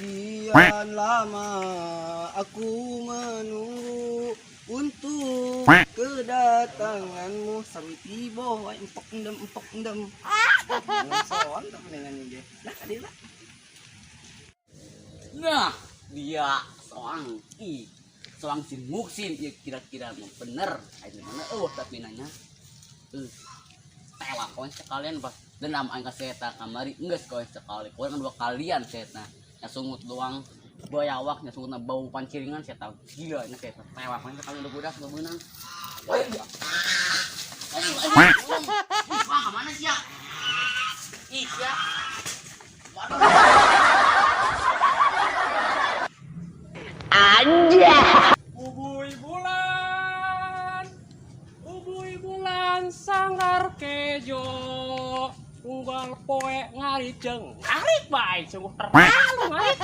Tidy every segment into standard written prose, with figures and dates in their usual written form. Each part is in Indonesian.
Sekian lama aku menunggu untuk kedatanganmu sampai tiba empok endem soal tak dengan dia lah kadir lah. Nah, dia soang sin muksin ya kira-kira mau bener aja mana tapi nanya tewa kau sekalian pas dendam angka seta kamari enggak kau sekali kau kan dua kalian seta ya sungut doang bayawak ya sungut bau panciringan seta gila ini seta tewa kau sekalian udah budak udah benang wah mana sih ya ih ya Ubui bulan sanggar kejo unggal poe ngarijeng ngarik bae sungguh terlalu ngarik.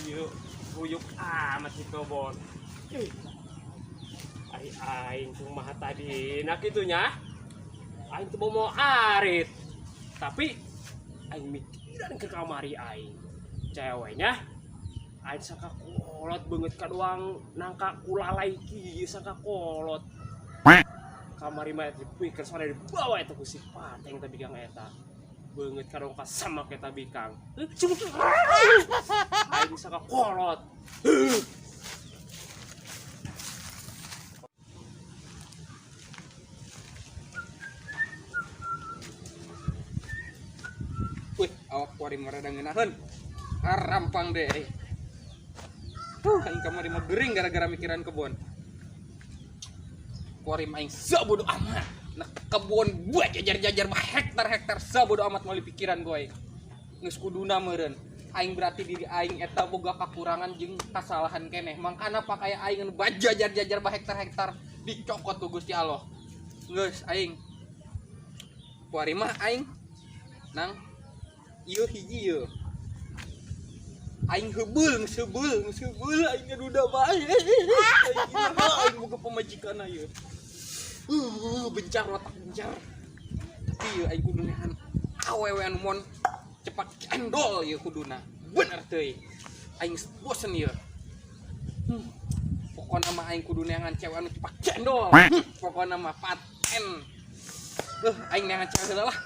Yuk uyuk amat si kebon. Aing cuma tadi nak itunya aing tuh mau arit tapi aing mikiran ke kamari aing ceweknya aing sangka kolot banget kadoang nangka kulalai kieu sangka kolot kamari mah dipikir soalnya di bawah eta ku si pateng tapi kang eta banget kadang pas sama kita bikang aing sangka kolot. Wih, awak kuari merada ngenahan rampang deh aing kamari mah gering gara-gara mikiran kebun kuari aing sabodo amat nah kebun buat jajar-jajar mah hektar-hektar sabodo amat meuli pikiran gue geus kuduna meureun aing berarti diri aing eta boga kakurangan jeung kasalahan keneh mangkana pakaya aing bajajar-jajar bah hektar-hektar dicokot ku Gusti Allah geus aing kuari mah aing nang ieu hiji ieu aing hebeul aing ngaduda bae aing boga pamajikan ieu bencar otak bencar tapi ieu aing kudu nehan awewe anu mon cepat cendol ieu kuduna bener teuy aing bosen ieu pokona mah aing kudu neangan cewek anu cepat cendol pokona mah paten aing neangan cewek heula lah.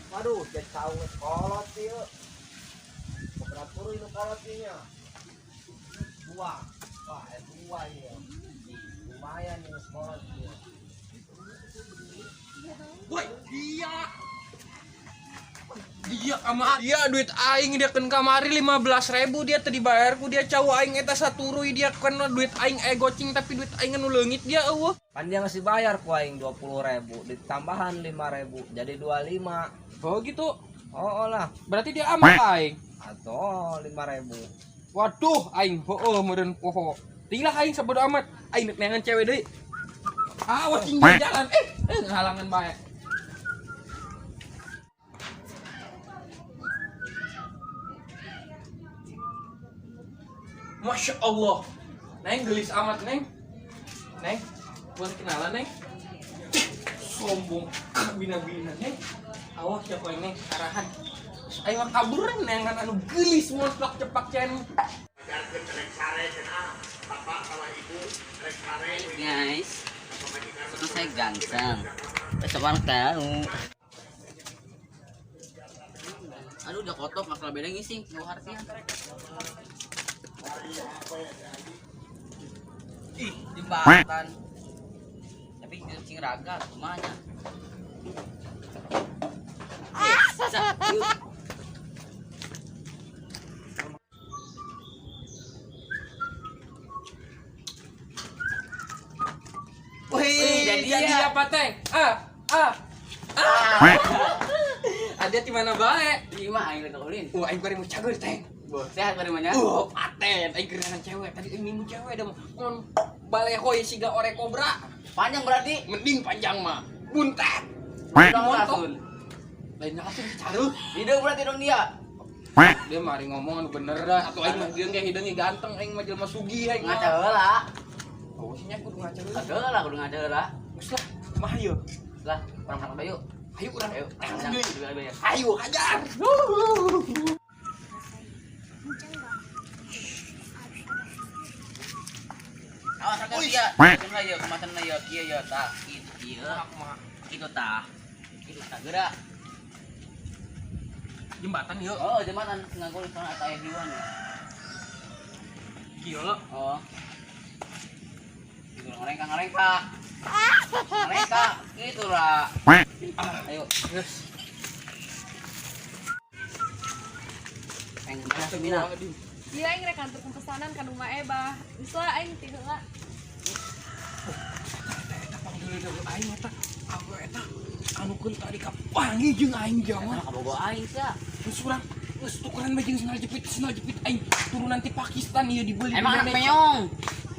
Waduh jadi tahu kolot dia beberapa puluh itu kolotnya dua dua ya lumayan ini kolot dia. Woi, dia duit aing dia kan kamari 15.000 dia tadi bayarku dia cowok aing eta saturui dia kan duit aing gocing tapi duit aing anu leungit dia eueuh. Kan dia ngasih bayar ku aing 20.000 ditambahan 5.000 jadi 25. Oh gitu. Oh lah Berarti dia amat aing. atau 5.000. Waduh aing heueuh meureun poho. Tinggal aing sabodo amat. Aing neangan cewek deui. Awas cing jalan halangan bae. Masya Allah, Neng gelis amat Neng, boleh kenalan Neng? Sombong, bina-bina Neng, awas ya kau Neng, arahan. Ayo kabur Neng, kan anu gelis montok cepak cen. guys itu saya ganteng besok orang tahu aduh udah kotor masalah beda ngising mau harfian ih jembatan tapi cing raga semuanya Wih, jadi apa Teng? Ada di mana bae? di mah aing ulin Aing bari mau cager Teng. sehat bari mah nya Paten, aing gerangan cewek. Tadi aing minggu cewek dah mon balehoy siga ore kobra. panjang berarti Mending panjang mah. Buntet. udah langsung Lain langsung caruh. hidung berarti dong dia Dia mari ngomong anu bener dah. Atuh aing mah jeung ge hidungnya ganteng aing mah jelema sugih aing. ngaca heula Awasnya kudu ngaca heula. ngaca heula kudu ngaca heula Geus lah. Mah yuk. Lah, orang apa yuk? Ayo urang. Ayo, ya. Ayo hajar. Awas aku dia. Kemasan lah ya, kemasan lah ya, kieu ya tah. Kitu kieu. Kitu tah. Kitu tah geura. Jembatan yuk. Oh, jembatan ngagul sana aya hiwan ya. Kieu. Oh. Itu ngarengka. Ngarengka, gitu lah. Ayo, terus. Pengen mana Mina? Dia aing rek nganturkeun pesanan ka rumah Eba. Geus lah aing ti heula. Aing eta aku eta anu keun tadi kapangi jeung aing jaman. Mana kabogo aing sia? Geus urang geus tukeran mah jeung sendal jepit aing turunan ti Pakistan ieu dibeli. Emang anak menyong.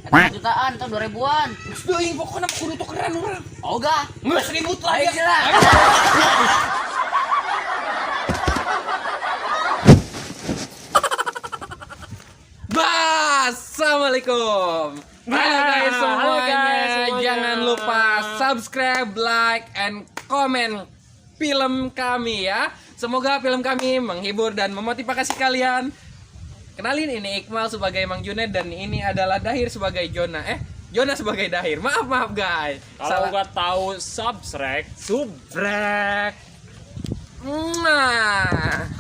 Eta jutaan atau 2000-an. Geus deui pokona kudu tukeran urang. Oga. Geus ribut lah Ayo ya. lah. Assalamualaikum. Halo guys semuanya. Jangan lupa subscribe, like, and comment film kami ya. Semoga film kami menghibur dan memotivasi kalian. Kenalin, ini Iqmal sebagai Mang Junaid dan ini adalah Dahir sebagai Jona. Jona sebagai Dahir. Maaf guys. Kalau nggak tahu subscribe. Nah.